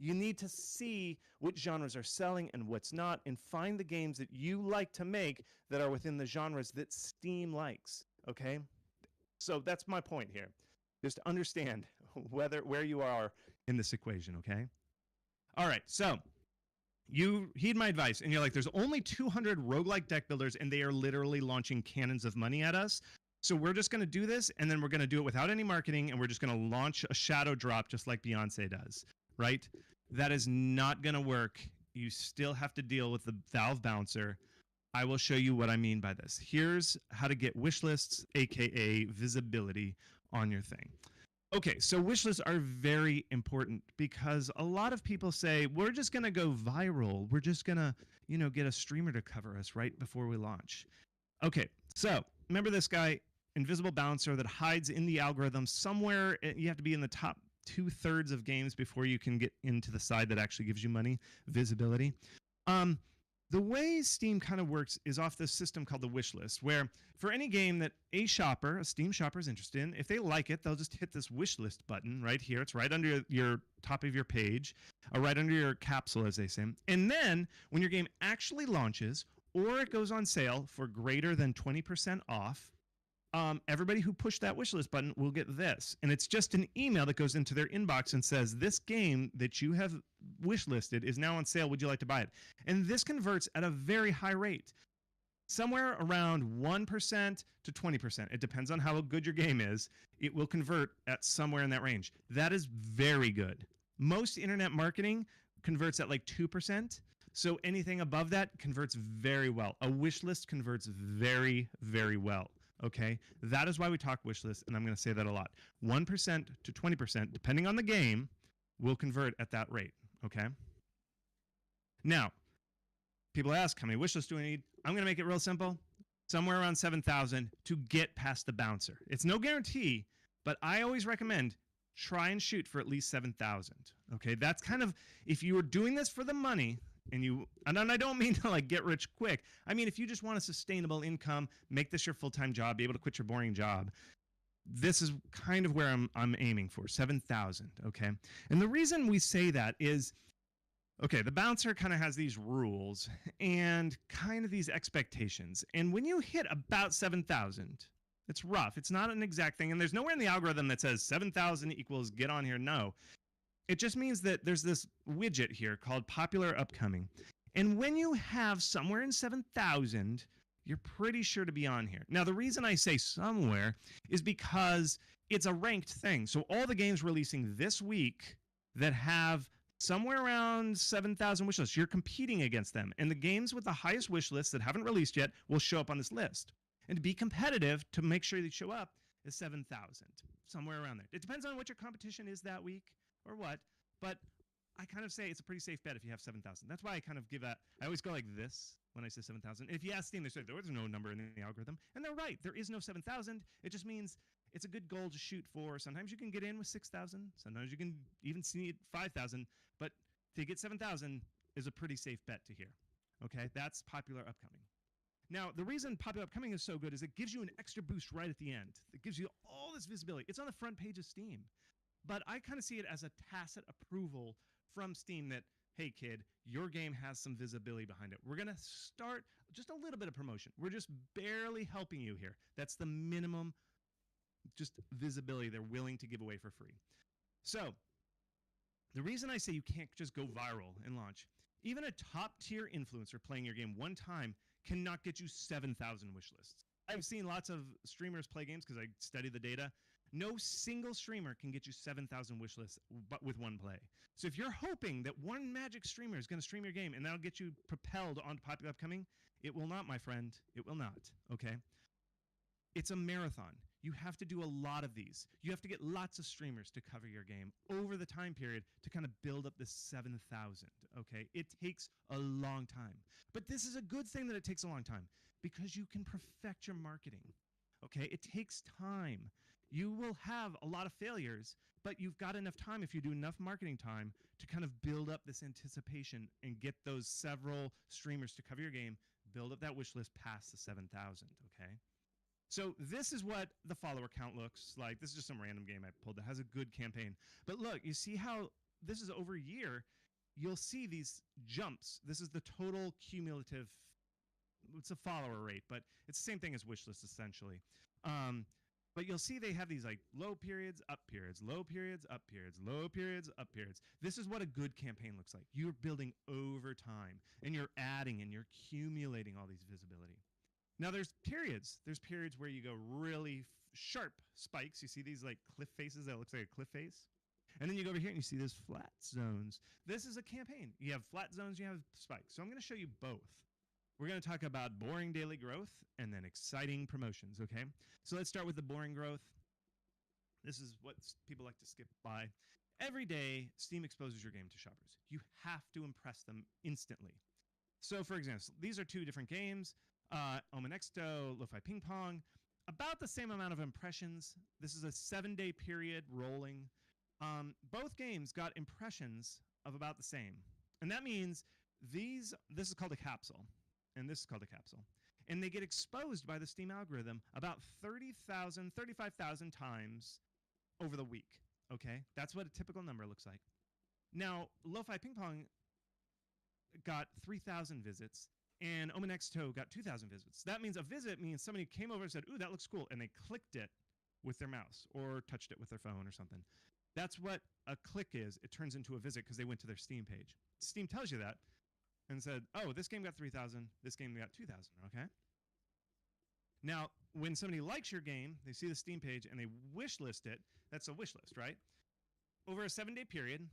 You need to see which genres are selling and what's not, and find the games that you like to make that are within the genres that Steam likes, okay? So that's my point here. Just understand where you are in this equation, okay? All right, so you heed my advice, and you're like, there's only 200 roguelike deck builders, and they are literally launching cannons of money at us. So we're just going to do this, and then we're going to do it without any marketing, and we're just going to launch a shadow drop just like Beyonce does, right? That is not going to work. You still have to deal with the Valve bouncer. I will show you what I mean by this. Here's how to get wish lists, aka visibility, on your thing. Okay, so wish lists are very important because a lot of people say, we're just going to go viral. We're just going to, get a streamer to cover us right before we launch. Okay, so remember this guy, invisible bouncer that hides in the algorithm somewhere. You have to be in the top 2/3 of games before you can get into the side that actually gives you money, visibility. The way Steam kind of works is off this system called the wish list, where for any game that a Steam shopper is interested in, if they like it, they'll just hit this wish list button right here. It's right under your top of your page, or right under your capsule, as they say. And then when your game actually launches, or it goes on sale for greater than 20% off, everybody who pushed that wish list button will get this. And it's just an email that goes into their inbox and says, this game that you have wish listed is now on sale. Would you like to buy it? And this converts at a very high rate, somewhere around 1% to 20%. It depends on how good your game is. It will convert at somewhere in that range. That is very good. Most internet marketing converts at like 2%. So anything above that converts very well. A wish list converts very, very well. Okay, that is why we talk wish list, and I'm going to say that a lot. 1% to 20%, depending on the game, will convert at that rate. Okay. Now, people ask, how many wish lists do I need? I'm going to make it real simple. Somewhere around 7,000 to get past the bouncer. It's no guarantee, but I always recommend try and shoot for at least 7,000. Okay, that's kind of, if you were doing this for the money, and I don't mean to like get rich quick. I mean, if you just want a sustainable income, make this your full-time job, be able to quit your boring job. This is kind of where I'm aiming for, 7,000, okay? And the reason we say that is, okay, the bouncer kind of has these rules and kind of these expectations. And when you hit about 7,000, it's rough. It's not an exact thing. And there's nowhere in the algorithm that says 7,000 equals get on here. No. It just means that there's this widget here called popular upcoming. And when you have somewhere in 7,000, you're pretty sure to be on here. Now, the reason I say somewhere is because it's a ranked thing. So all the games releasing this week that have somewhere around 7,000 wish lists, you're competing against them. And the games with the highest wish lists that haven't released yet will show up on this list. And to be competitive, to make sure they show up, is 7,000, somewhere around there. It depends on what your competition is that week or what, but I kind of say it's a pretty safe bet if you have 7,000. That's why I kind of give that. I always go like this when I say 7,000. If you ask Steam, they say there's no number in the algorithm, and they're right. There is no 7,000. It just means it's a good goal to shoot for. Sometimes you can get in with 6,000. Sometimes you can even see 5,000. But to get 7,000 is a pretty safe bet to hear. Okay, that's popular upcoming. Now, the reason popular upcoming is so good is it gives you an extra boost right at the end. It gives you all this visibility. It's on the front page of Steam. But I kind of see it as a tacit approval from Steam that, hey, kid, your game has some visibility behind it. We're going to start just a little bit of promotion. We're just barely helping you here. That's the minimum just visibility they're willing to give away for free. So the reason I say you can't just go viral and launch, even a top-tier influencer playing your game one time cannot get you 7,000 wish lists. I've seen lots of streamers play games because I study the data. No single streamer can get you 7,000 wish lists but with one play. So if you're hoping that one magic streamer is going to stream your game and that'll get you propelled onto popular upcoming, it will not, my friend. It will not, okay? It's a marathon. You have to do a lot of these. You have to get lots of streamers to cover your game over the time period to kind of build up this 7,000, okay? It takes a long time. But this is a good thing that it takes a long time because you can perfect your marketing, okay? It takes time. You will have a lot of failures, but you've got enough time if you do enough marketing time to kind of build up this anticipation and get those several streamers to cover your game, build up that wish list past the 7,000, okay? So this is what the follower count looks like. This is just some random game I pulled that has a good campaign. But look, you see how this is over a year, you'll see these jumps. This is the total cumulative, it's a follower rate, but it's the same thing as wish list essentially. But you'll see they have these like low periods, up periods, low periods, up periods, low periods, up periods. This is what a good campaign looks like. You're building over time, and you're adding and you're accumulating all these visibility. Now there's periods. There's periods where you go really sharp spikes. You see these like cliff faces that looks like a cliff face. And then you go over here and you see those flat zones. This is a campaign. You have flat zones, you have spikes. So I'm going to show you both. We're going to talk about boring daily growth and then exciting promotions, okay? So let's start with the boring growth. This is what people like to skip by. Every day, Steam exposes your game to shoppers. You have to impress them instantly. So for example, these are two different games. Omanexto, Lo-Fi Ping Pong. About the same amount of impressions. This is a 7-day period rolling. Both games got impressions of about the same. And that means this is called a capsule. And this is called a capsule. And they get exposed by the Steam algorithm about 30,000, 35,000 times over the week. Okay? That's what a typical number looks like. Now, Lo-Fi Ping Pong got 3,000 visits, and Omanexto got 2,000 visits. That means a visit means somebody came over and said, ooh, that looks cool, and they clicked it with their mouse or touched it with their phone or something. That's what a click is. It turns into a visit because they went to their Steam page. Steam tells you that and said, oh, this game got 3,000, this game got 2,000, okay? Now, when somebody likes your game, they see the Steam page and they wish list it. That's a wish list, right? Over a 7-day period,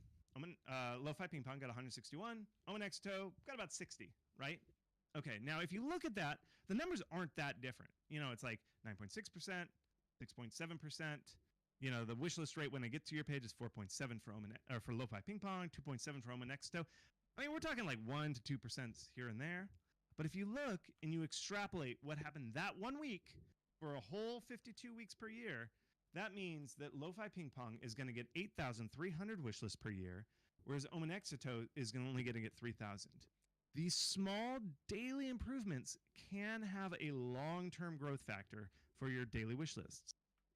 Lo-Fi Ping Pong got 161, Omanexto got about 60, right? Okay, now if you look at that, the numbers aren't that different. You know, it's like 9.6%, 6.7%. You know, the wish list rate when they get to your page is 4.7 for Lo-Fi Ping Pong, 2.7 for Omanexto. I mean, we're talking like 1 to 2% here and there. But if you look and you extrapolate what happened that 1 week for a whole 52 weeks per year, that means that Lo-Fi Ping Pong is going to get 8,300 wish lists per year, whereas Omanexto is only going to get 3,000. These small daily improvements can have a long-term growth factor for your daily wish lists.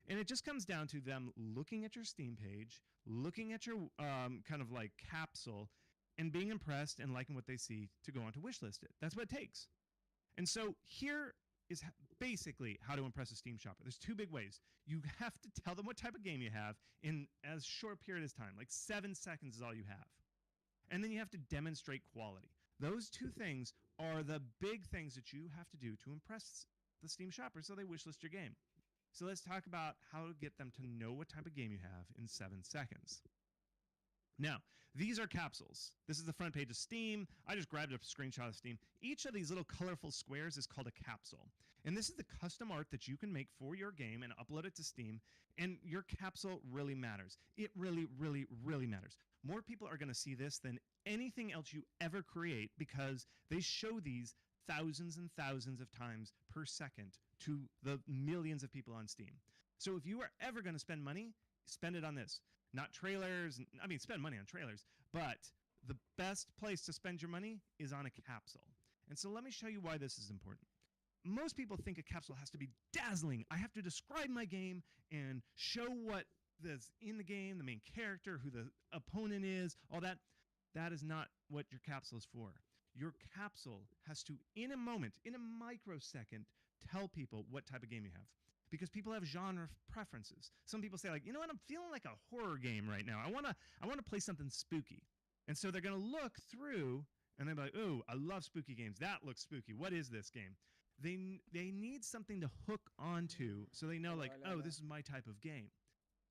And it just comes down to them looking at your Steam page, looking at your kind of like capsule, and being impressed and liking what they see to go on to wishlist it. That's what it takes. And so here is basically how to impress a Steam shopper. There's two big ways. You have to tell them what type of game you have in as short period as time, like 7 seconds is all you have. And then you have to demonstrate quality. Those two things are the big things that you have to do to impress the Steam shopper so they wishlist your game. So let's talk about how to get them to know what type of game you have in 7 seconds. Now, these are capsules. This is the front page of Steam. I just grabbed a screenshot of Steam. Each of these little colorful squares is called a capsule. And this is the custom art that you can make for your game and upload it to Steam. And your capsule really matters. It really, really, really matters. More people are going to see this than anything else you ever create because they show these thousands and thousands of times per second to the millions of people on Steam. So if you are ever going to spend money, spend it on this. Not trailers. I mean, spend money on trailers, but the best place to spend your money is on a capsule. And so let me show you why this is important. Most people think a capsule has to be dazzling. I have to describe my game and show what is in the game, the main character, who the opponent is, all that. That is not what your capsule is for. Your capsule has to, in a moment, in a microsecond, tell people what type of game you have. Because people have genre preferences. Some people say, like, you know what, I'm feeling like a horror game right now. I wanna play something spooky. And so they're gonna look through and they're like, oh, I love spooky games. That looks spooky. What is this game? They need something to hook onto so they know, like, oh, this is my type of game.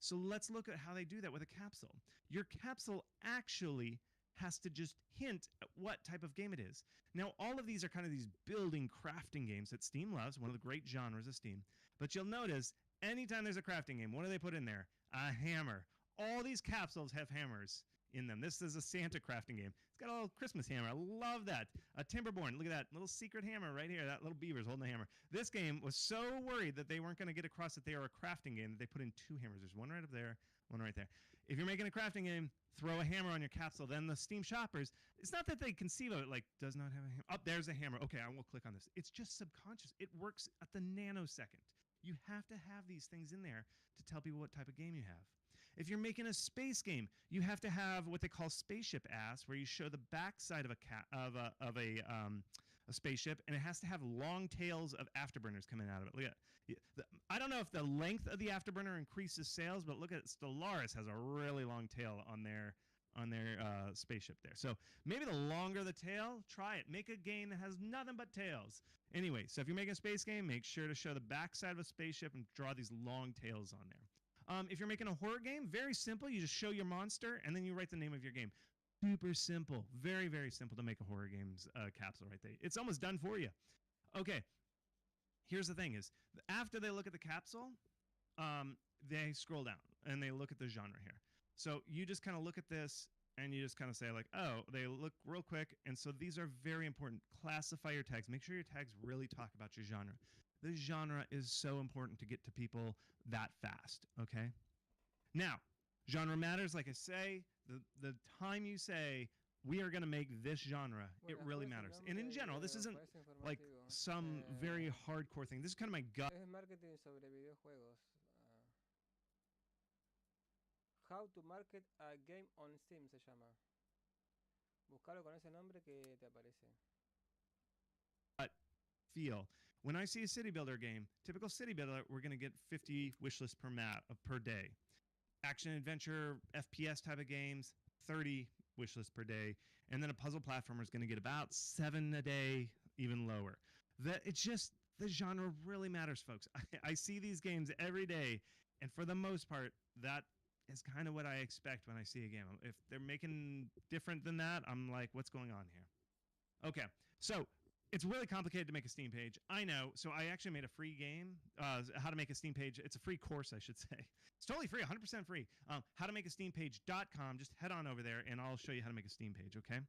So let's look at how they do that with a capsule. Your capsule actually has to just hint at what type of game it is. Now, all of these are kind of these building, crafting games that Steam loves, one of the great genres of Steam. But you'll notice, anytime there's a crafting game, what do they put in there? A hammer. All these capsules have hammers in them. This is a Santa crafting game. It's got a little Christmas hammer. I love that. A Timberborn. Look at that little secret hammer right here. That little beaver's holding the hammer. This game was so worried that they weren't going to get across that they are a crafting game that they put in 2 hammers. There's one right up there, one right there. If you're making a crafting game, throw a hammer on your capsule. Then the Steam shoppers, it's not that they conceive of it like, does not have a hammer. Oh, there's a hammer. Okay, I will click on this. It's just subconscious. It works at the nanosecond. You have to have these things in there to tell people what type of game you have. If you're making a space game, you have to have what they call spaceship ass, where you show the backside of a spaceship, and it has to have long tails of afterburners coming out of it. Look at I don't know if the length of the afterburner increases sales, but look at Stellaris has a really long tail on their spaceship there. So maybe the longer the tail, try it. Make a game that has nothing but tails. Anyway, so if you're making a space game, make sure to show the backside of a spaceship and draw these long tails on there. If you're making a horror game, very simple. You just show your monster, and then you write the name of your game. Super simple. Very, very simple to make a horror games capsule right there. It's almost done for you. Okay. Here's the thing is, after they look at the capsule, they scroll down, and they look at the genre here. So you just kind of look at this, and you just kind of say, like, oh, they look real quick. And so these are very important. Classify your tags. Make sure your tags really talk about your genre. The genre is so important to get to people that fast, okay? Now, genre matters, like I say. The time you say, we are going to make this genre, it really matters. And in general, this isn't like some very hardcore thing. This is kind of my gut. Es marketing sobre videojuegos. How to market a game on Steam se llama. Buscalo con ese nombre que te aparece. Feel. When I see a city builder game, typical city builder, we're going to get 50 wishlist per day. Action adventure, FPS type of games, 30 wishlist per day. And then a puzzle platformer is going to get about 7 a day, even lower. It's just the genre really matters, folks. I see these games every day, and for the most part, that is kind of what I expect when I see a game. If they're making different than that, I'm like, what's going on here? Okay, so it's really complicated to make a Steam page. I know. So I actually made a free game, how to make a Steam page. It's a free course, I should say. It's totally free, 100% free. How to make a Steam page.com. Just head on over there, and I'll show you how to make a Steam page, okay?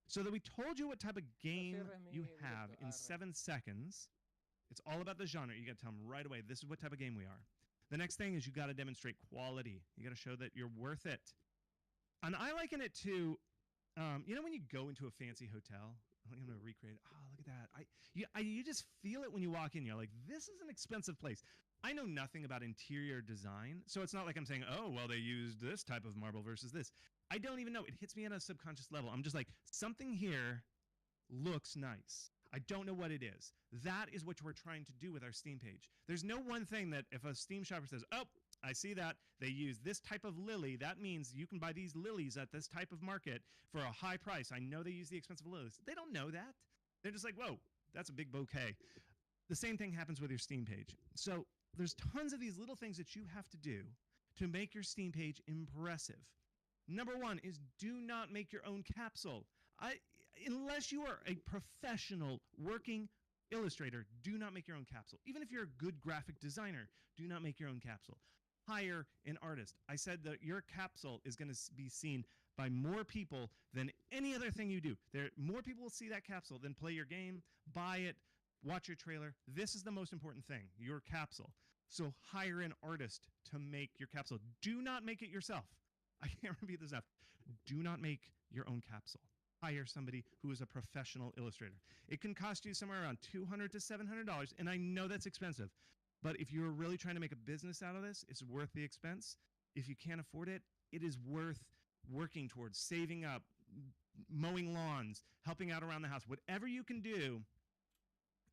So that we told you what type of game you have in 7 seconds. It's all about the genre. You got to tell them right away, this is what type of game we are. The next thing is you got to demonstrate quality. You got to show that you're worth it. And I liken it to, you know when you go into a fancy hotel? I'm going to recreate it. Oh, look at that. You just feel it when you walk in. You're like, this is an expensive place. I know nothing about interior design, so it's not like I'm saying, oh, well, they used this type of marble versus this. I don't even know. It hits me at a subconscious level. I'm just like, something here looks nice. I don't know what it is. That is what we're trying to do with our Steam page. There's no one thing that if a Steam shopper says, oh, I see that they use this type of lily, that means you can buy these lilies at this type of market for a high price. I know they use the expensive lilies. They don't know that. They're just like, whoa, that's a big bouquet. The same thing happens with your Steam page. So there's tons of these little things that you have to do to make your Steam page impressive. Number one is do not make your own capsule. Unless you are a professional working illustrator, do not make your own capsule. Even if you're a good graphic designer, do not make your own capsule. Hire an artist. I said that your capsule is going to be seen by more people than any other thing you do. More people will see that capsule than play your game, buy it, watch your trailer. This is the most important thing, your capsule. So hire an artist to make your capsule. Do not make it yourself. I can't repeat this enough. Do not make your own capsule. Hire somebody who is a professional illustrator. It can cost you somewhere around $200 to $700, and I know that's expensive. But if you're really trying to make a business out of this, it's worth the expense. If you can't afford it, it is worth working towards, saving up, mowing lawns, helping out around the house. Whatever you can do,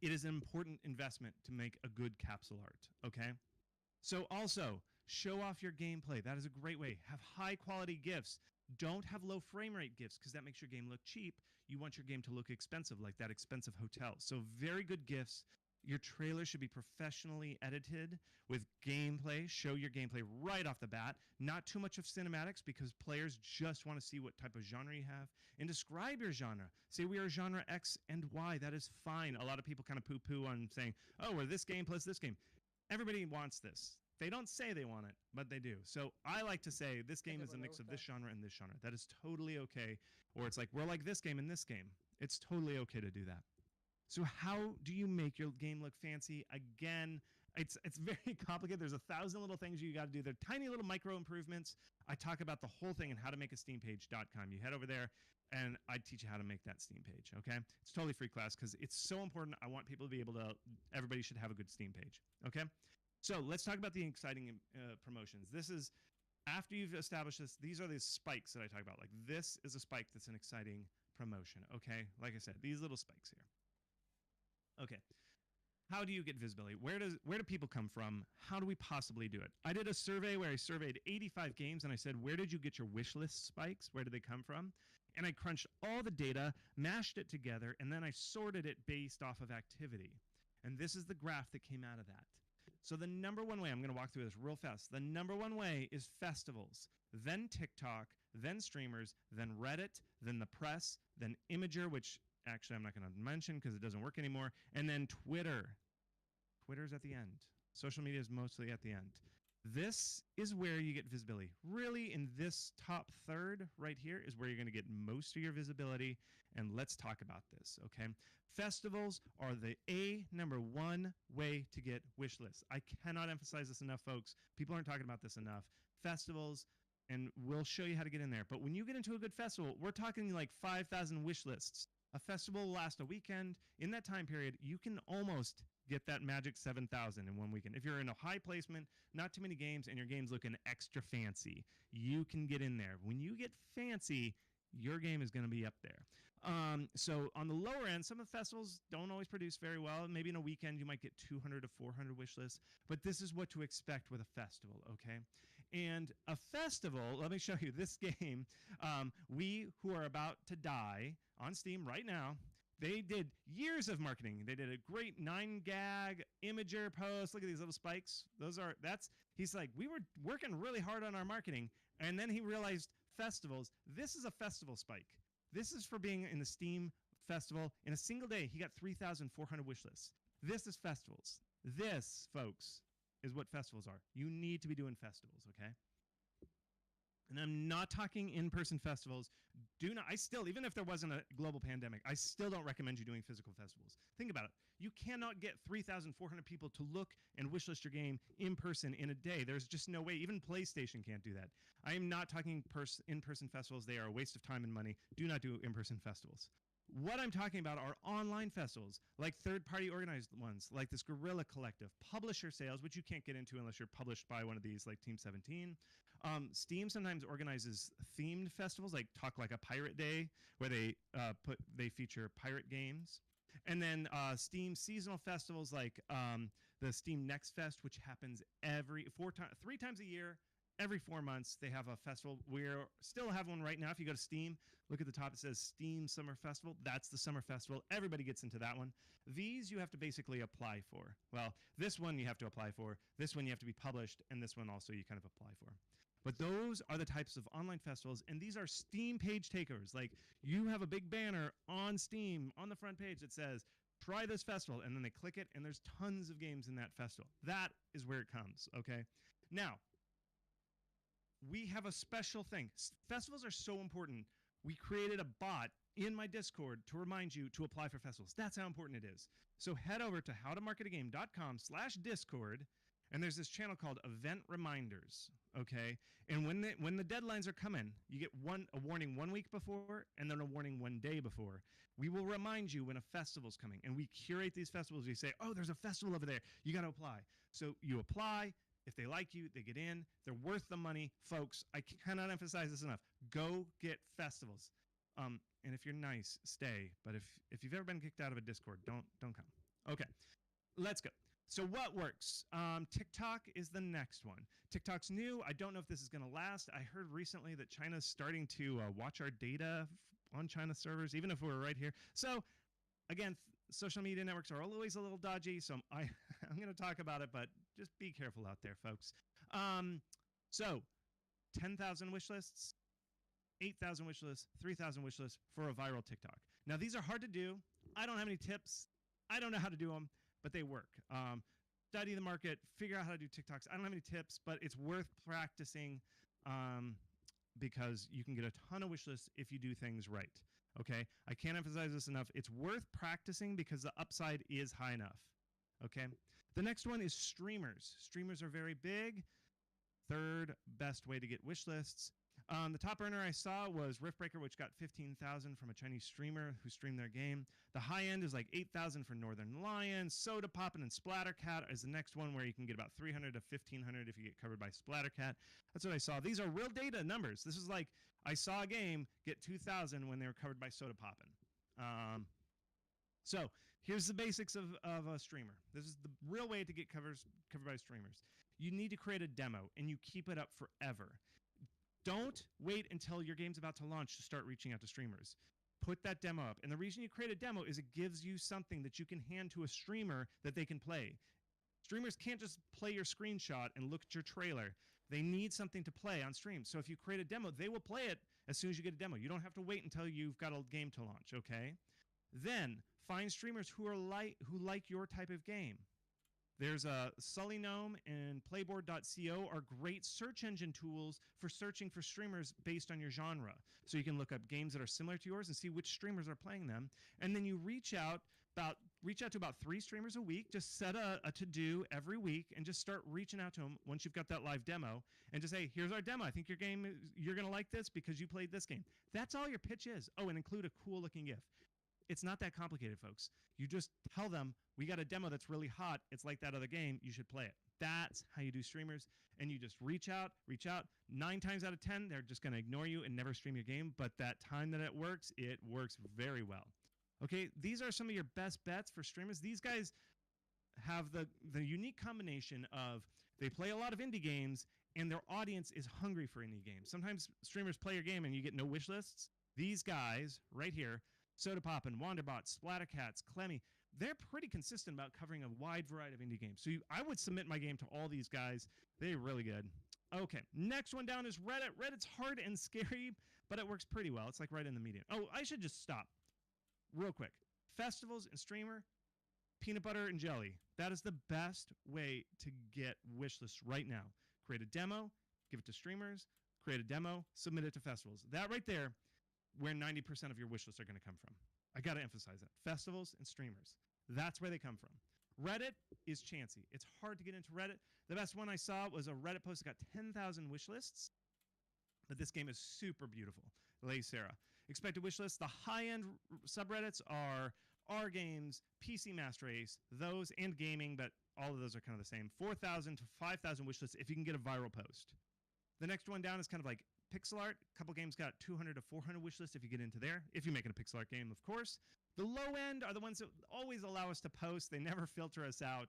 it is an important investment to make a good capsule art, okay? So also, show off your gameplay. That is a great way. Have high-quality GIFs. Don't have low frame rate GIFs because that makes your game look cheap. You want your game to look expensive, like that expensive hotel. So very good GIFs. Your trailer should be professionally edited with gameplay. Show your gameplay right off the bat. Not too much of cinematics because players just want to see what type of genre you have. And describe your genre. Say we are genre X and Y. That is fine. A lot of people kind of poo-poo on saying, oh, we're this game plus this game. Everybody wants this. They don't say they want it, but they do. So I like to say this game is a mix of this genre and this genre. That is totally okay. Or it's like, we're like this game and this game. It's totally okay to do that. So how do you make your game look fancy? Again, it's very complicated. There's 1,000 little things you got to do. They're tiny little micro improvements. I talk about the whole thing and how to make a steampage.com. You head over there and I teach you how to make that Steam page, okay? It's totally free class because it's so important. I want people to be able to, everybody should have a good Steam page, okay? So let's talk about the exciting promotions. This is After you've established this, these are the spikes that I talk about. Like this is a spike that's an exciting promotion. Okay, like I said, these little spikes here. Okay, how do you get visibility? Where do people come from? How do we possibly do it? I did a survey where I surveyed 85 games and I said, where did you get your wish list spikes? Where did they come from? And I crunched all the data, mashed it together, and then I sorted it based off of activity. And this is the graph that came out of that. So the number one way, I'm going to walk through this real fast. The number one way is festivals, then TikTok, then streamers, then Reddit, then the press, then Imager, which actually I'm not going to mention because it doesn't work anymore, and then Twitter. Twitter's at the end. Social media is mostly at the end. This is where you get visibility. Really, in this top third right here is where you're going to get most of your visibility, and let's talk about this, okay? Festivals are the number one way to get wish lists. I cannot emphasize this enough, folks. People aren't talking about this enough. Festivals, and we'll show you how to get in there. But when you get into a good festival, we're talking like 5,000 wish lists. A festival will last a weekend. In that time period, you can almost get that magic 7,000 in one weekend. If you're in a high placement, not too many games, and your game's looking extra fancy, you can get in there. When you get fancy, your game is going to be up there. So on the lower end, some of the festivals don't always produce very well. Maybe in a weekend, you might get 200 to 400 wish lists, but this is what to expect with a festival, okay? And a festival, let me show you this game. We Who Are About to Die on Steam right now, they did years of marketing. They did a great 9-gag Imager post. Look at these little spikes. He's like, we were working really hard on our marketing, and then he realized festivals. This is a festival spike. This is for being in the Steam festival. In a single day, he got 3,400 wish lists. This is festivals. This, folks, is what festivals are. You need to be doing festivals, okay? And I'm not talking in-person festivals. Even if there wasn't a global pandemic, I still don't recommend you doing physical festivals. Think about it. You cannot get 3,400 people to look and wishlist your game in person in a day. There's just no way. Even PlayStation can't do that. I am not talking in-person festivals. They are a waste of time and money. Do not do in-person festivals. What I'm talking about are online festivals, like third-party organized ones, like this Guerrilla Collective, publisher sales, which you can't get into unless you're published by one of these, like Team 17. Steam sometimes organizes themed festivals, like Talk Like a Pirate Day, where they feature pirate games. And then Steam seasonal festivals, like the Steam Next Fest, which happens 3 times a year. Every 4 months, they have a festival. We still have one right now. If you go to Steam, look at the top. It says Steam Summer Festival. That's the summer festival. Everybody gets into that one. These you have to basically apply for. Well, this one you have to apply for. This one you have to be published. And this one also you kind of apply for. But those are the types of online festivals. And these are Steam page takers. Like, you have a big banner on Steam on the front page that says, try this festival. And then they click it, and there's tons of games in that festival. That is where it comes, okay? Now, we have a special thing. Festivals are so important. We created a bot in my Discord to remind you to apply for festivals. That's how important it is. So head over to howtomarketagame.com/Discord, and there's this channel called Event Reminders, okay? And when the deadlines are coming, you get a warning 1 week before and then a warning 1 day before. We will remind you when a festival's coming, and we curate these festivals. We say, oh, there's a festival over there. You got to apply. So you apply. If they like you, they get in. They're worth the money. Folks, I cannot emphasize this enough. Go get festivals. And if you're nice, stay. But if you've ever been kicked out of a Discord, don't come. Okay, let's go. So what works? TikTok is the next one. TikTok's new. I don't know if this is going to last. I heard recently that China's starting to watch our data on China servers, even if we're right here. So again, social media networks are always a little dodgy, so I'm going to talk about it, but just be careful out there, folks. So 10,000 wish lists, 8,000 wish lists, 3,000 wish lists for a viral TikTok. Now, these are hard to do. I don't have any tips. I don't know how to do them, but they work. Study the market, figure out how to do TikToks. I don't have any tips, but it's worth practicing because you can get a ton of wish lists if you do things right. Okay, I can't emphasize this enough. It's worth practicing because the upside is high enough. Okay, the next one is streamers. Streamers are very big. Third best way to get wish lists. The top earner I saw was Riftbreaker, which got 15,000 from a Chinese streamer who streamed their game. The high end is like 8,000 for Northern Lion. Soda Poppin' and Splattercat is the next one, where you can get about 300 to 1,500 if you get covered by Splattercat. That's what I saw. These are real data numbers. This is like, I saw a game get 2,000 when they were covered by Soda Poppin'. So here's the basics of a streamer. This is the real way to get covered by streamers. You need to create a demo, and you keep it up forever. Don't wait until your game's about to launch to start reaching out to streamers. Put that demo up. And the reason you create a demo is it gives you something that you can hand to a streamer that they can play. Streamers can't just play your screenshot and look at your trailer. They need something to play on stream. So if you create a demo, they will play it as soon as you get a demo. You don't have to wait until you've got a game to launch, okay? Then find streamers who like your type of game. There's Sully Gnome and Playboard.co are great search engine tools for searching for streamers based on your genre. So you can look up games that are similar to yours and see which streamers are playing them. And then you reach out to about 3 streamers a week. Just set a to-do every week and just start reaching out to them once you've got that live demo. And just say, here's our demo. I think you're going to like this because you played this game. That's all your pitch is. Oh, and include a cool-looking GIF. It's not that complicated, folks. You just tell them, we got a demo that's really hot. It's like that other game. You should play it. That's how you do streamers. And you just reach out. 9 times out of 10, they're just going to ignore you and never stream your game. But that time that it works very well. Okay, these are some of your best bets for streamers. These guys have the unique combination of they play a lot of indie games and their audience is hungry for indie games. Sometimes streamers play your game and you get no wish lists. These guys right here, Soda Poppin', Wanderbot, Splattercats, Clemmy, they're pretty consistent about covering a wide variety of indie games. So I would submit my game to all these guys. They're really good. Okay, next one down is Reddit. Reddit's hard and scary, but it works pretty well. It's like right in the median. Oh, I should just stop real quick. Festivals and streamer, peanut butter and jelly. That is the best way to get wish lists right now. Create a demo, give it to streamers, create a demo, submit it to festivals. That right there, where 90% of your wish lists are going to come from. I got to emphasize that. Festivals and streamers. That's where they come from. Reddit is chancy. It's hard to get into Reddit. The best one I saw was a Reddit post that got 10,000 wish lists. But this game is super beautiful. Lay Sarah. Expected wish lists. The high-end subreddits are R Games, PC Master Race, those, and gaming, but all of those are kind of the same. 4,000 to 5,000 wish lists if you can get a viral post. The next one down is kind of like pixel art. A couple games got 200 to 400 wish lists if you get into there. If you're making a pixel art game, of course. The low end are the ones that always allow us to post. They never filter us out.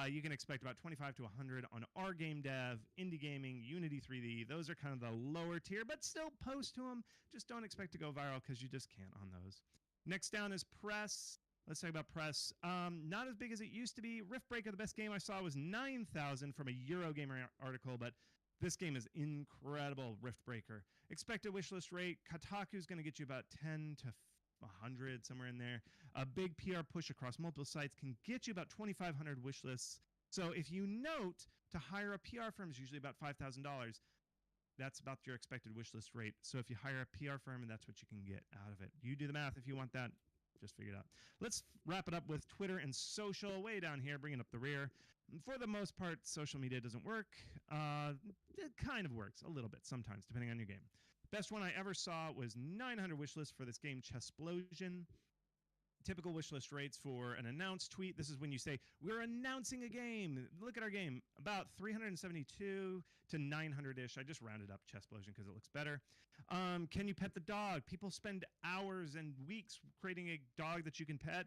You can expect about 25 to 100 on our game dev, indie gaming, Unity 3D. Those are kind of the lower tier, but still post to them. Just don't expect to go viral because you just can't on those. Next down is press. Let's talk about press. Not as big as it used to be. Riftbreaker, the best game I saw was 9,000 from a Eurogamer article, but this game is incredible, Riftbreaker. Expected wishlist rate, Kotaku's going to get you about 10 to 100, somewhere in there. A big PR push across multiple sites can get you about 2,500 wish lists. So if you note, to hire a PR firm is usually about $5,000. That's about your expected wish list rate. So if you hire a PR firm, and that's what you can get out of it. You do the math if you want that. Just figure it out. Let's wrap it up with Twitter and social way down here, bringing up the rear. For the most part, social media doesn't work. It kind of works a little bit sometimes, depending on your game. Best one I ever saw was 900 wish lists for this game, Chessplosion. Typical wish list rates for an announced tweet. This is when you say, we're announcing a game. Look at our game. About 372 to 900-ish. I just rounded up Chessplosion because it looks better. Can you pet the dog? People spend hours and weeks creating a dog that you can pet.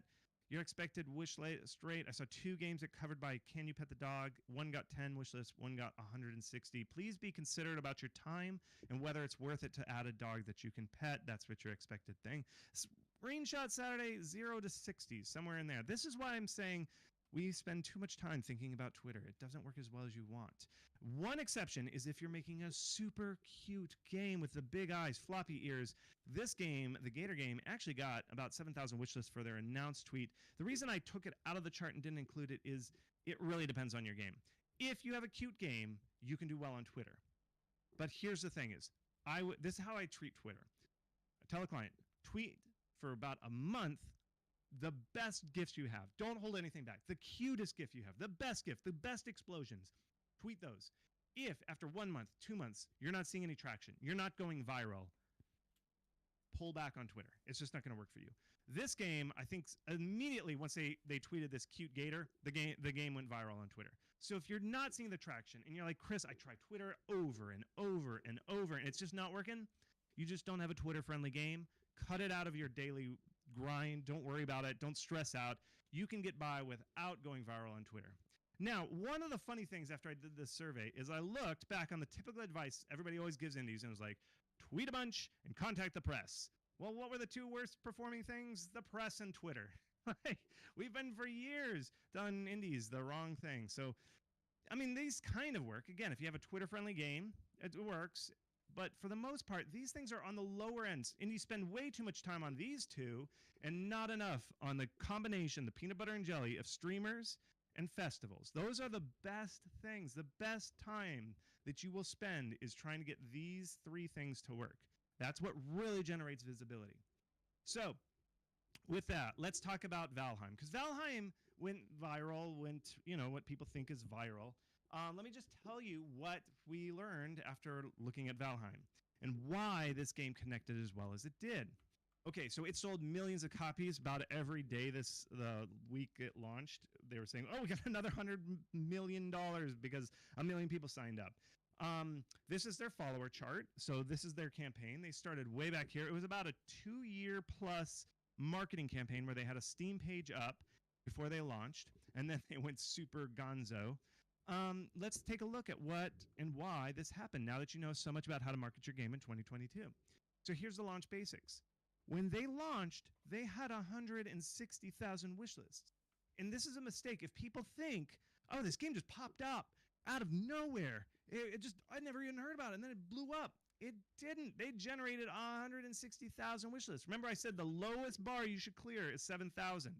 Your expected wish list rate. I saw 2 games that covered by Can You Pet the Dog. One got 10 wish lists, one got 160. Please be considerate about your time and whether it's worth it to add a dog that you can pet. That's what your expected thing. Screenshot Saturday, 0 to 60, somewhere in there. This is why I'm saying we spend too much time thinking about Twitter. It doesn't work as well as you want. One exception is if you're making a super cute game with the big eyes, floppy ears. This game, the Gator game, actually got about 7,000 wish lists for their announced tweet. The reason I took it out of the chart and didn't include it is it really depends on your game. If you have a cute game, you can do well on Twitter. But here's the thing is, this is how I treat Twitter. I tell a client, tweet for about a month the best gifts you have. Don't hold anything back. The cutest gift you have, the best gift, the best explosions. Tweet those. If after 1 month, 2 months, you're not seeing any traction, you're not going viral, pull back on Twitter. It's just not going to work for you. This game, I think, immediately once they tweeted this cute gator, the game went viral on Twitter. So if you're not seeing the traction and you're like, Chris, I tried Twitter over and over and over and it's just not working, you just don't have a Twitter-friendly game. Cut it out of your daily grind. Don't worry about it. Don't stress out. You can get by without going viral on Twitter. Now, one of the funny things after I did this survey is I looked back on the typical advice everybody always gives indies and it was like, tweet a bunch and contact the press. Well, what were the two worst performing things? The press and Twitter. We've been for years done indies the wrong thing. So, I mean, these kind of work. Again, if you have a Twitter-friendly game, it works. But for the most part, these things are on the lower ends. Indies spend way too much time on these two and not enough on the combination, the peanut butter and jelly of streamers and festivals. Those are the best things. The best time that you will spend is trying to get these three things to work. That's what really generates visibility. So, with that, let's talk about Valheim. Because Valheim went viral, what people think is viral. Let me just tell you what we learned after looking at Valheim and why this game connected as well as it did. Okay, so it sold millions of copies about every day the week it launched. They were saying, oh, we got another $100 million because 1 million people signed up. This is their follower chart. So this is their campaign. They started way back here. It was about a 2-year plus marketing campaign where they had a Steam page up before they launched, and then they went super gonzo. Let's take a look at what and why this happened now that you know so much about how to market your game in 2022. So here's the launch basics. When they launched, they had 160,000 wish lists. And this is a mistake. If people think, oh, this game just popped up out of nowhere, I never even heard about it, and then it blew up. It didn't. They generated 160,000 wish lists. Remember I said the lowest bar you should clear is 7,000.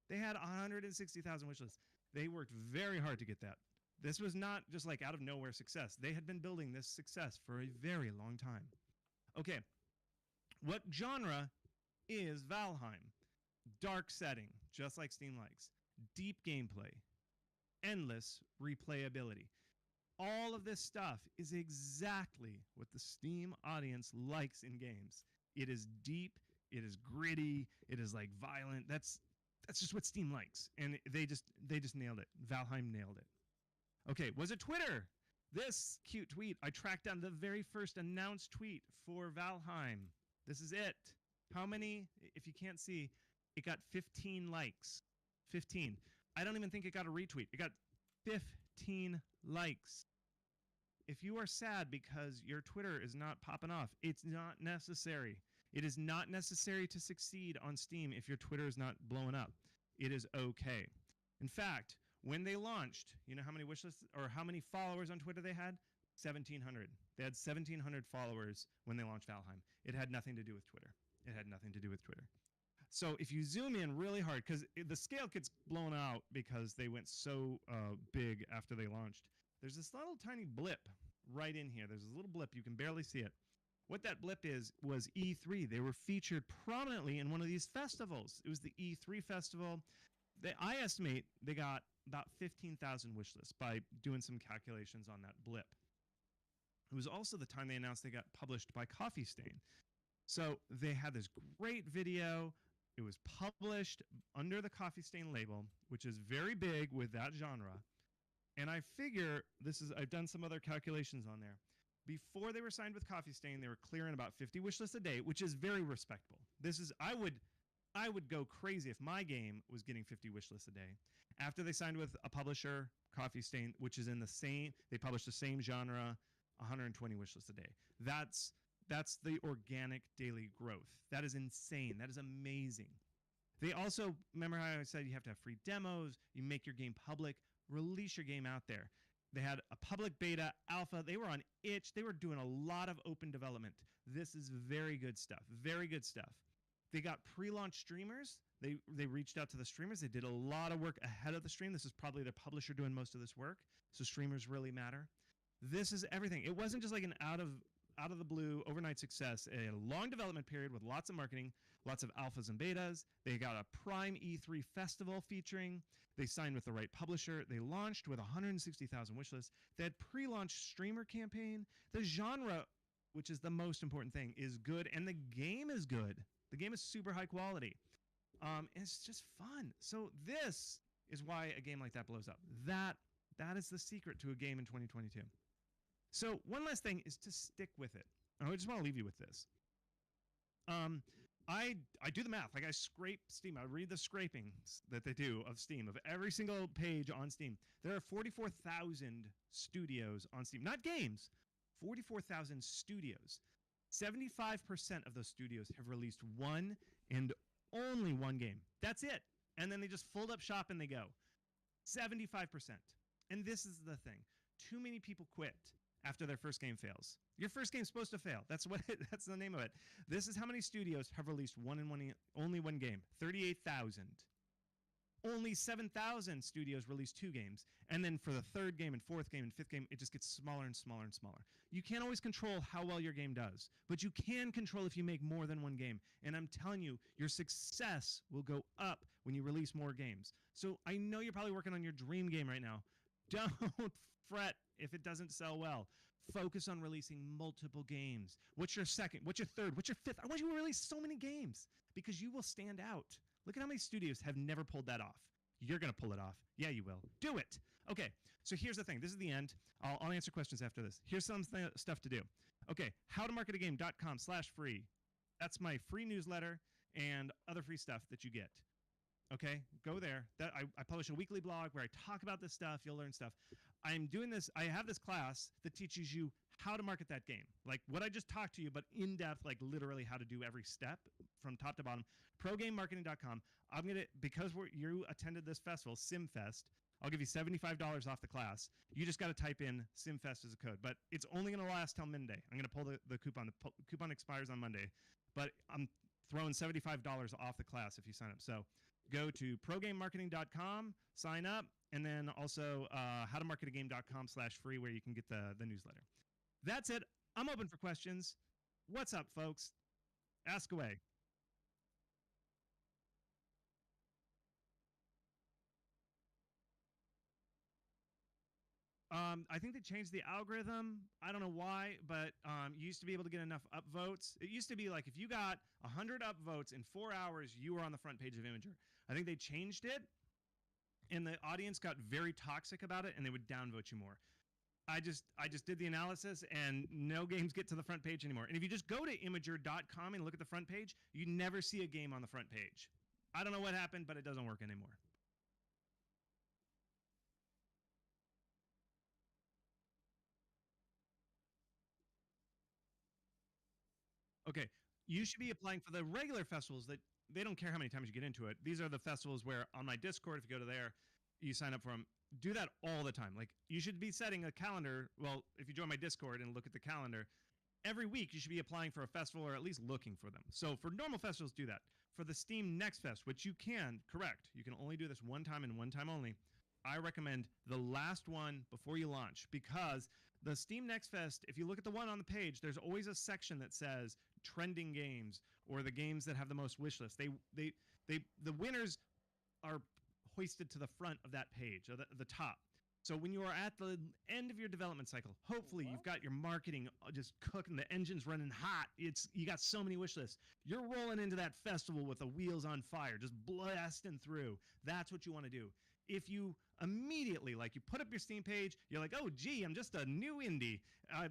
They had 160,000 wish lists. They worked very hard to get that. This was not just like out of nowhere success. They had been building this success for a very long time. Okay, what genre is Valheim? Dark setting, just like Steam likes. Deep gameplay. Endless replayability. All of this stuff is exactly what the Steam audience likes in games. It is deep, it is gritty, it is like violent. That's just what Steam likes. And they just nailed it. Valheim nailed it. Okay, was it Twitter? This cute tweet, I tracked down the very first announced tweet for Valheim. This is it. How many? If you can't see, it got 15 likes. 15. I don't even think it got a retweet. It got 15 likes. If you are sad because your Twitter is not popping off, it's not necessary. It is not necessary to succeed on Steam if your Twitter is not blowing up. It is okay. In fact, when they launched, you know how many wishlists or how many followers on Twitter they had? 1,700. They had 1,700 followers when they launched Valheim. It had nothing to do with Twitter. It had nothing to do with Twitter. So if you zoom in really hard, because the scale gets blown out because they went so big after they launched, there's this little tiny blip right in here. There's this little blip. You can barely see it. What that blip was E3. They were featured prominently in one of these festivals. It was the E3 festival. I estimate they got about 15,000 wish lists by doing some calculations on that blip. It was also the time they announced they got published by Coffee Stain. So they had this great video. It was published under the Coffee Stain label, which is very big with that genre. And I figure I've done some other calculations on there. Before they were signed with Coffee Stain, they were clearing about 50 wish lists a day, which is very respectable. I would go crazy if my game was getting 50 wish lists a day. After they signed with a publisher, Coffee Stain, which is in they publish the same genre, 120 wish lists a day. That's the organic daily growth. That is insane. That is amazing. They also, remember how I said you have to have free demos, you make your game public, release your game out there. They had a public beta, alpha. They were on itch. They were doing a lot of open development. This is very good stuff. Very good stuff. They got pre-launch streamers. They reached out to the streamers. They did a lot of work ahead of the stream. This is probably the publisher doing most of this work. So streamers really matter. This is everything. It wasn't just like an out of the blue overnight success. A long development period with lots of marketing, lots of alphas and betas. They got a prime E3 festival featuring. They signed with the right publisher. They launched with 160,000 wishlists. They had pre-launch streamer campaign. The genre, which is the most important thing, is good, and the game is good. The game is super high quality. And it's just fun. So this is why a game like that blows up. That is the secret to a game in 2022. So one last thing is to stick with it. I just want to leave you with this. I do the math. Like, I scrape Steam. I read the scrapings that they do of Steam, of every single page on Steam. There are 44,000 studios on Steam. Not games. 44,000 studios. 75% of those studios have released one and only one game. That's it. And then they just fold up shop and they go. 75%. And this is the thing. Too many people quit after their first game fails. Your first game's supposed to fail. That's the name of it. This is how many studios have released only one game. 38,000. Only 7,000 studios released two games. And then for the third game and fourth game and fifth game, it just gets smaller and smaller and smaller. You can't always control how well your game does, but you can control if you make more than one game. And I'm telling you, your success will go up when you release more games. So I know you're probably working on your dream game right now. Don't fret if it doesn't sell well. Focus on releasing multiple games. What's your second? What's your third? What's your fifth? I want you to release so many games because you will stand out. Look at how many studios have never pulled that off. You're going to pull it off. Yeah, you will. Do it. Okay, so here's the thing. This is the end. I'll answer questions after this. Here's some stuff to do. Okay, howtomarketagame.com/free. That's my free newsletter and other free stuff that you get. Okay, go there. I publish a weekly blog where I talk about this stuff. You'll learn stuff. I'm doing this. I have this class that teaches you how to market that game. Like what I just talked to you, but in depth, like literally how to do every step from top to bottom. ProGameMarketing.com. I'm going to, because you attended this festival, SimFest, I'll give you $75 off the class. You just got to type in SimFest as a code. But it's only going to last till Monday. I'm going to pull the coupon. The coupon expires on Monday. But I'm throwing $75 off the class if you sign up. So go to ProGameMarketing.com, sign up, and then also howtomarketagame.com/free where you can get the newsletter. That's it. I'm open for questions. What's up, folks? Ask away. I think they changed the algorithm. I don't know why, but you used to be able to get enough upvotes. It used to be like if you got 100 upvotes in 4 hours, you were on the front page of Imager. I think they changed it, and the audience got very toxic about it, and they would downvote you more. I just did the analysis, and no games get to the front page anymore. And if you just go to Imager.com and look at the front page, you never see a game on the front page. I don't know what happened, but it doesn't work anymore. Okay, you should be applying for the regular festivals that they don't care how many times you get into it. These are the festivals where on my Discord, if you go to there, you sign up for them. Do that all the time. Like you should be setting a calendar. Well, if you join my Discord and look at the calendar, every week you should be applying for a festival or at least looking for them. So for normal festivals, do that. For the Steam Next Fest, which you can, correct, you can only do this one time and one time only. I recommend the last one before you launch because the Steam Next Fest, if you look at the one on the page, there's always a section that says trending games or the games that have the most wish lists. The winners are hoisted to the front of that page, or the top. So when you are at the end of your development cycle, hopefully you've got your marketing just cooking, the engine's running hot. You got so many wish lists. You're rolling into that festival with the wheels on fire, just blasting through. That's what you want to do. If you immediately, like you put up your Steam page, you're like, oh, gee, I'm just a new indie.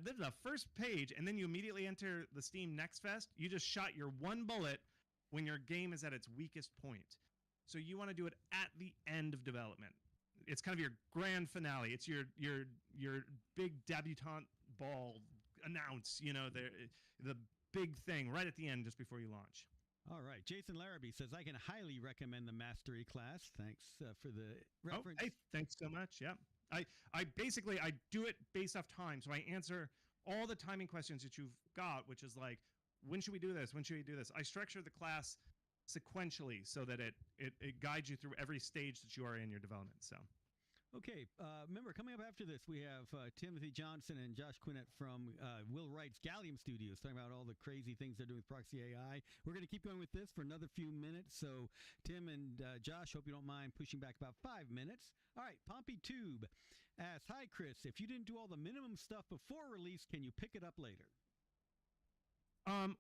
This is the first page, and then you immediately enter the Steam Next Fest, you just shot your one bullet when your game is at its weakest point. So you want to do it at the end of development. It's kind of your grand finale. It's your big debutante ball announce, the big thing right at the end just before you launch. All right. Jason Larrabee says, I can highly recommend the Mastery class. Thanks for the reference. Oh, hey, thanks so much. Yeah. I basically do it based off time. So I answer all the timing questions that you've got, which is like, when should we do this? When should we do this? I structure the class sequentially so that it guides you through every stage that you are in your development. So Okay, remember, coming up after this, we have Timothy Johnson and Josh Quinnett from Will Wright's Gallium Studios talking about all the crazy things they're doing with Proxy AI. We're going to keep going with this for another few minutes. So, Tim and Josh, hope you don't mind pushing back about 5 minutes. All right, Pompey Tube asks, hi, Chris. If you didn't do all the minimum stuff before release, can you pick it up later?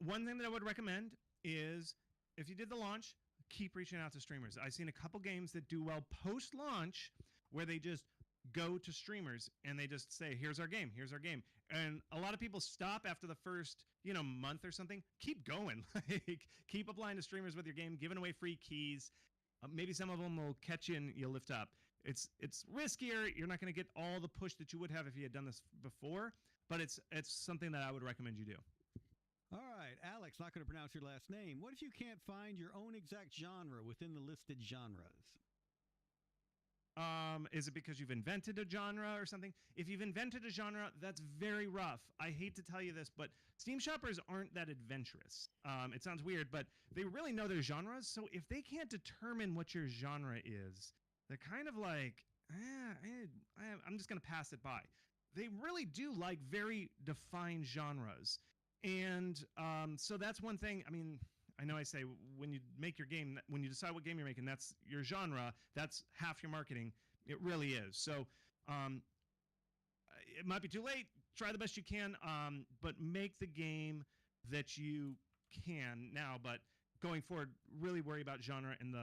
One thing that I would recommend is if you did the launch, keep reaching out to streamers. I've seen a couple games that do well post-launch where they just go to streamers and they just say, here's our game, here's our game. And a lot of people stop after the first, month or something. Keep going. Like, keep applying to streamers with your game, giving away free keys. Maybe some of them will catch you and you'll lift up. It's riskier. You're not going to get all the push that you would have if you had done this before, but it's something that I would recommend you do. All right, Alex, not going to pronounce your last name. What if you can't find your own exact genre within the listed genres? Is it because you've invented a genre or something? If you've invented a genre, that's very rough. I hate to tell you this, but Steam shoppers aren't that adventurous. It sounds weird, but they really know their genres. So if they can't determine what your genre is, they're kind of like, I'm just going to pass it by. They really do like very defined genres. And so that's one thing. I mean, I know I say when you make your game, when you decide what game you're making, that's your genre. That's half your marketing. It really is. So it might be too late. Try the best you can, but make the game that you can now. But going forward, really worry about genre and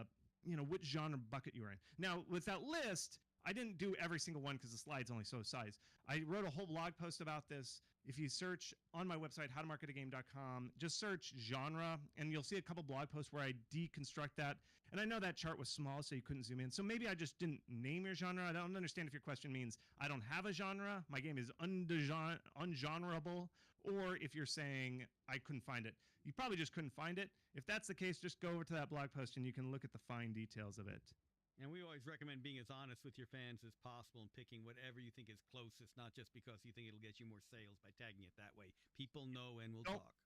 which genre bucket you're in. Now, with that list, I didn't do every single one because the slide's only so size. I wrote a whole blog post about this. If you search on my website, howtomarketagame.com, just search genre, and you'll see a couple blog posts where I deconstruct that. And I know that chart was small, so you couldn't zoom in. So maybe I just didn't name your genre. I don't understand if your question means I don't have a genre, my game is ungenreable, or if you're saying I couldn't find it. You probably just couldn't find it. If that's the case, just go over to that blog post and you can look at the fine details of it. And we always recommend being as honest with your fans as possible and picking whatever you think is closest, not just because you think it'll get you more sales by tagging it that way. People know and will talk.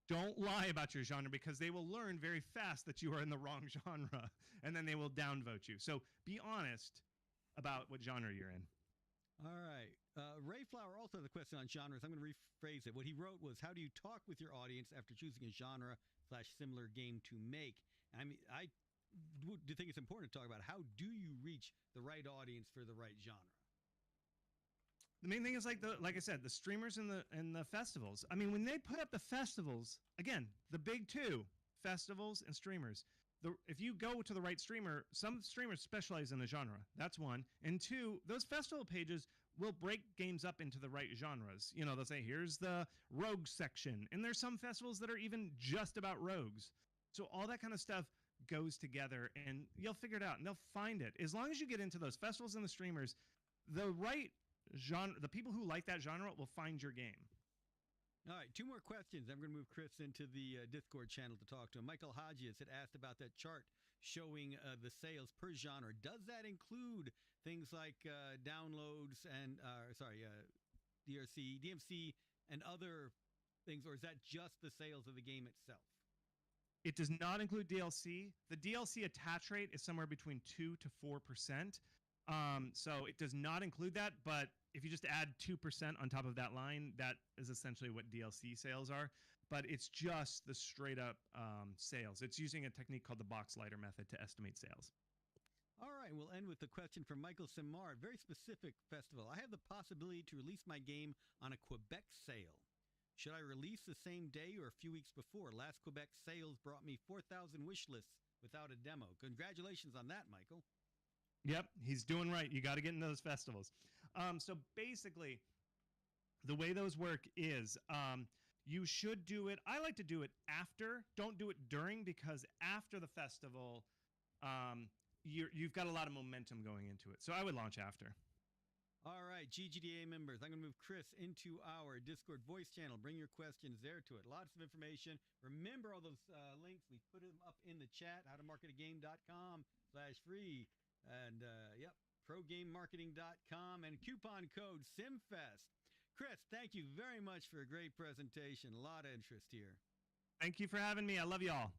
Don't lie about your genre because they will learn very fast that you are in the wrong genre, and then they will downvote you. So be honest about what genre you're in. All right. Ray Flower also has a question on genres. I'm going to rephrase it. What he wrote was, how do you talk with your audience after choosing a genre/similar game to make? I mean, I do think it's important to talk about how do you reach the right audience for the right genre. The main thing is like I said, the streamers and the festivals. I mean, when they put up the festivals, again, the big two, festivals and streamers. If you go to the right streamer, some streamers specialize in the genre. That's one. And two, those festival pages will break games up into the right genres. They'll say, here's the rogue section. And there's some festivals that are even just about rogues. So all that kind of stuff goes together and you'll figure it out and they'll find it. As long as you get into those festivals and the streamers, the right genre, the people who like that genre will find your game. All right, 2 more questions. I'm going to move Chris into the Discord channel to talk to him. Michael Hodges had asked about that chart showing the sales per genre. Does that include things like downloads and DMC and other things, or is that just the sales of the game itself? It does not include DLC. The DLC attach rate is somewhere between 2 to 4%. So it does not include that, but if you just add 2% on top of that line, that is essentially what DLC sales are. But it's just the straight up sales. It's using a technique called the box lighter method to estimate sales. All right, we'll end with the question from Michael Simard. Very specific festival. I have the possibility to release my game on a Quebec sale. Should I release the same day or a few weeks before? Last Quebec sales brought me 4,000 wish lists without a demo. Congratulations on that, Michael. Yep, he's doing right. You got to get into those festivals. So basically, the way those work is you should do it. I like to do it after. Don't do it during, because after the festival, you've got a lot of momentum going into it. So I would launch after. All right, GGDA members, I'm going to move Chris into our Discord voice channel. Bring your questions there to it. Lots of information. Remember all those links. We put them up in the chat, howtomarketagame.com/free. And, yep, progamemarketing.com and coupon code SIMFEST. Chris, thank you very much for a great presentation. A lot of interest here. Thank you for having me. I love y'all.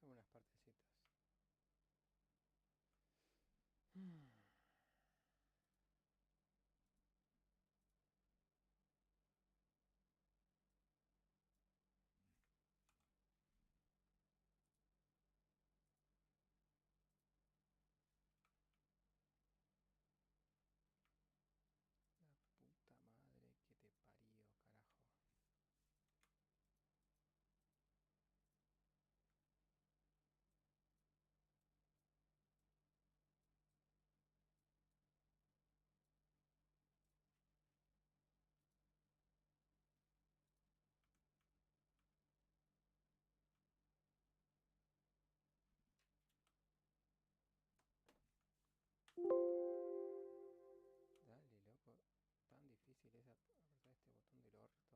Unas partecitas. La puta madre que te parió, carajo. Dale, loco. Tan difícil es apretar este botón del orto.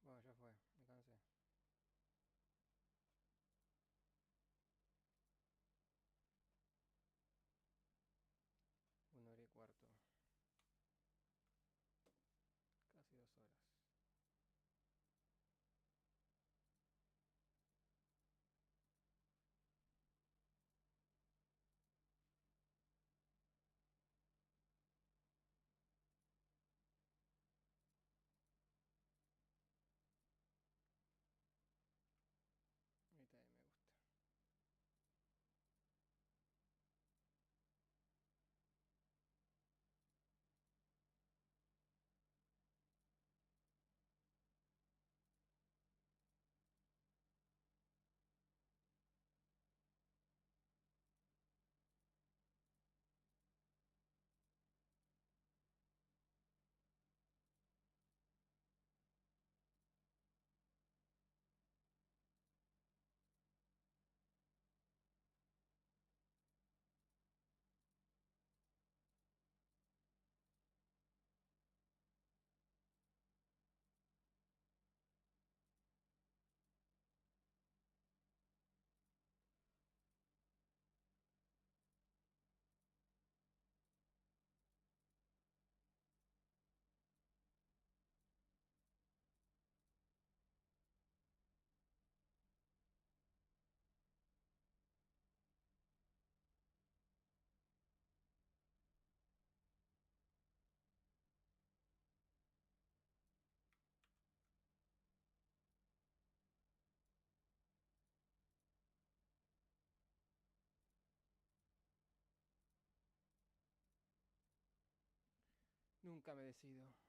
Bueno, ya fue. Me cansé. 1 hora y cuarto. Casi 2 horas. A mí también me gusta. Nunca me decido.